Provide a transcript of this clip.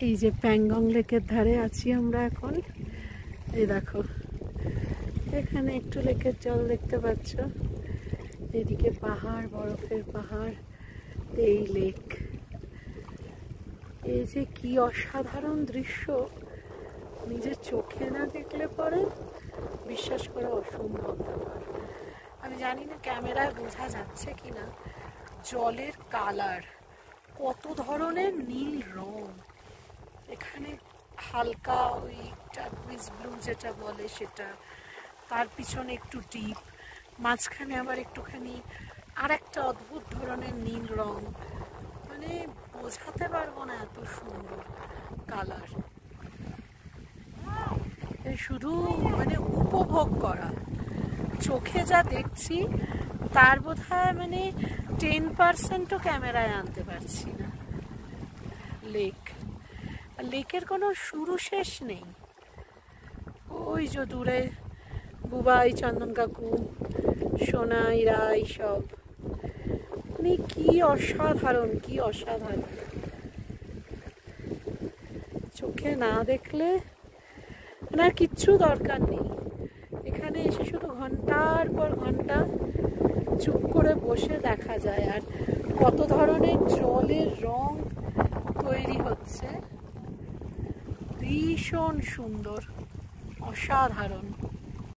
এই যে প্যাংগং লেকের ধারে আছি আমরা এখন। এই দেখো এখানে একটু লেকের জল দেখতে পাচ্ছ, এদিকে পাহাড়, বরফের পাহাড়, এই লেক। এই যে কি অসাধারণ দৃশ্য, নিজের চোখে না দেখলে পরে বিশ্বাস করা অসম্ভব ব্যাপার। আমি জানি না ক্যামেরায় বোঝা যাচ্ছে কিনা, জলের কালার, কত ধরনের নীল রং। এখানে হালকা ওই টার্কুইজ ব্লু যেটা বলে সেটা, তার পিছনে একটু ডিপ, মাঝখানে আবার একটুখানি আর একটা অদ্ভুত ধরনের নীল রং। মানে বোঝাতে পারবো না, এত সুন্দর কালার। শুধু মানে উপভোগ করা, চোখে যা দেখছি তার বোধহয় মানে 10%ও ক্যামেরায় আনতে পারছি না। লেকের কোনো শুরু শেষ নেই। ওই যে দূরে বুবাই, চন্দন কাকু, সোনাই রাই সব, মানে কি অসাধারণ, কি অসাধারণ। চোখে না দেখলে মানে আর কিচ্ছু দরকার নেই। এখানে এসে শুধু ঘন্টার পর ঘন্টা চুপ করে বসে দেখা যায়, আর কত ধরনের জলের রং তৈরি হচ্ছে, ভীষণ সুন্দর, অসাধারণ।